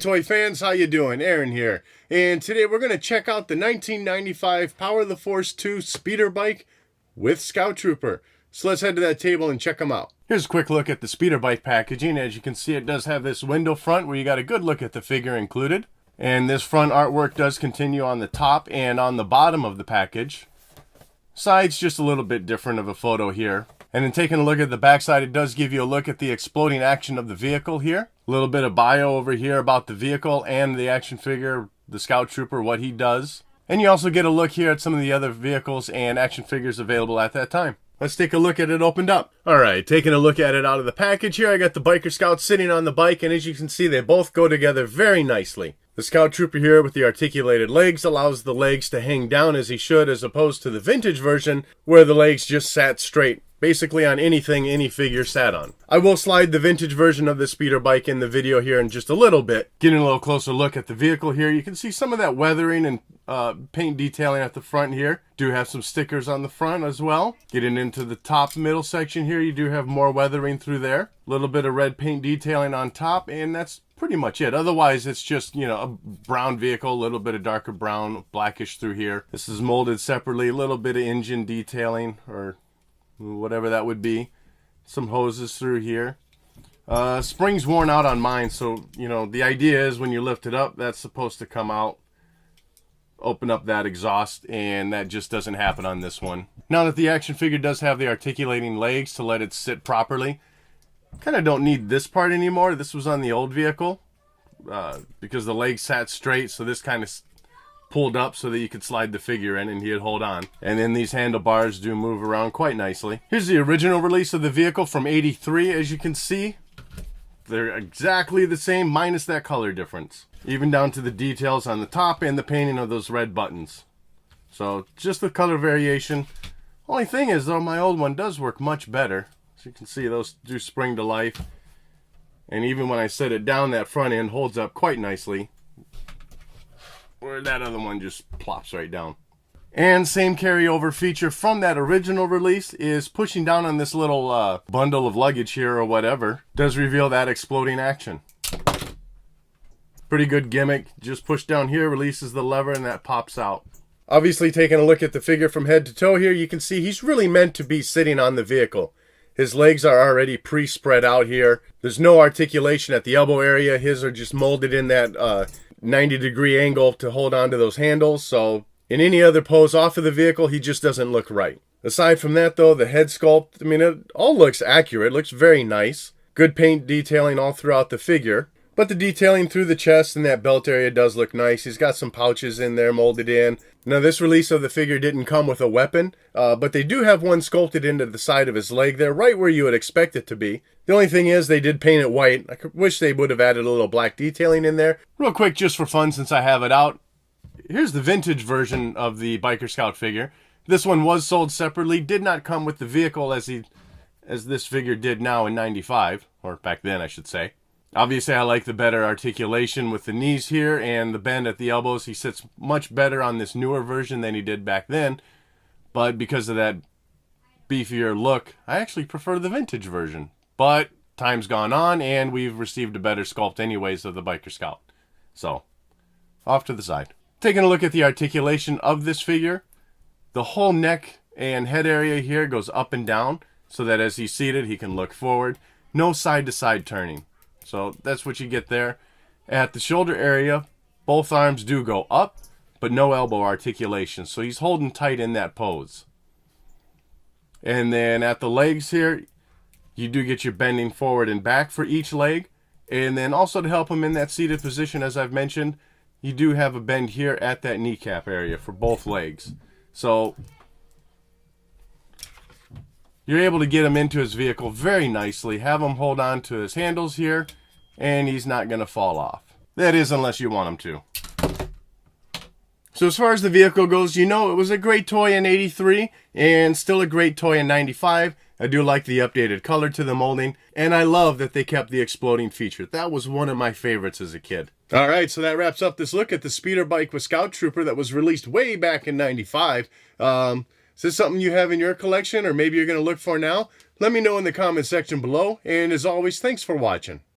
toy fans, how you doing? Aaron here. And today we're going to check out the 1995 Power the Force 2 speeder bike with Scout Trooper. So let's head to that table and check them out. Here's a quick look at the speeder bike packaging. As you can see, it does have this window front where you got a good look at the figure included. And this front artwork does continue on the top and on the bottom of the package. Side's just a little bit different of a photo here. And then taking a look at the backside, it does give you a look at the exploding action of the vehicle here. A little bit of bio over here about the vehicle and the action figure, the Scout Trooper, what he does. And you also get a look here at some of the other vehicles and action figures available at that time. Let's take a look at it opened up. Alright, taking a look at it out of the package here, I got the Biker Scout sitting on the bike, and as you can see, they both go together very nicely. The Scout Trooper here with the articulated legs allows the legs to hang down as he should, as opposed to the vintage version where the legs just sat straight. Basically on anything any figure sat on. I will slide the vintage version of the speeder bike in the video here in just a little bit. Getting a little closer look at the vehicle here, you can see some of that weathering and paint detailing at the front here. Do have some stickers on the front as well. Getting into the top middle section here, you do have more weathering through there. A little bit of red paint detailing on top, and that's pretty much it. Otherwise, it's just, you know, a brown vehicle, a little bit of darker brown, blackish through here. This is molded separately, a little bit of engine detailing, or whatever that would be. Some hoses through here. Spring's worn out on mine, so you know the idea is when you lift it up, that's supposed to come out, open up that exhaust, and that just doesn't happen on this one. Now that the action figure does have the articulating legs to let it sit properly, kind of don't need this part anymore. This was on the old vehicle because the legs sat straight, so this kind of pulled up so that you could slide the figure in and he'd hold on. And then these handlebars do move around quite nicely. Here's the original release of the vehicle from '83. As you can see, they're exactly the same minus that color difference. Even down to the details on the top and the painting of those red buttons. So just the color variation. Only thing is though, my old one does work much better. As you can see, those do spring to life. And even when I set it down, that front end holds up quite nicely, where that other one just plops right down. And same carryover feature from that original release is pushing down on this little bundle of luggage here or whatever does reveal that exploding action. Pretty good gimmick. Just push down here, releases the lever, and that pops out. Obviously, taking a look at the figure from head to toe here, you can see he's really meant to be sitting on the vehicle. His legs are already pre-spread out here. There's no articulation at the elbow area. His are just molded in that 90-degree angle to hold on to those handles, so in any other pose off of the vehicle, he just doesn't look right. Aside from that though, the head sculpt, I mean, it all looks accurate, looks very nice. Good paint detailing all throughout the figure, but the detailing through the chest and that belt area does look nice. He's got some pouches in there molded in. Now this release of the figure didn't come with a weapon, but they do have one sculpted into the side of his leg there, right where you would expect it to be. The only thing is they did paint it white. I wish they would have added a little black detailing in there. Real quick, just for fun, since I have it out, here's the vintage version of the Biker Scout figure. This one was sold separately, did not come with the vehicle as this figure did now in '95, or back then I should say. Obviously, I like the better articulation with the knees here and the bend at the elbows. He sits much better on this newer version than he did back then. But because of that beefier look, I actually prefer the vintage version. But time's gone on and we've received a better sculpt anyways of the Biker Scout. So, off to the side. Taking a look at the articulation of this figure, the whole neck and head area here goes up and down so that as he's seated, he can look forward. No side-to-side turning. So that's what you get there. At the shoulder area, both arms do go up, but no elbow articulation. So he's holding tight in that pose. And then at the legs here, you do get your bending forward and back for each leg. And then also to help him in that seated position, as I've mentioned, you do have a bend here at that kneecap area for both legs. So you're able to get him into his vehicle very nicely, have him hold on to his handles here, and he's not going to fall off. That is, unless you want him to. So as far as the vehicle goes, you know it was a great toy in '83, and still a great toy in '95. I do like the updated color to the molding, and I love that they kept the exploding feature. That was one of my favorites as a kid. Alright, so that wraps up this look at the speeder bike with Scout Trooper that was released way back in '95. Is this something you have in your collection, or maybe you're going to look for now? Let me know in the comment section below, and as always, thanks for watching.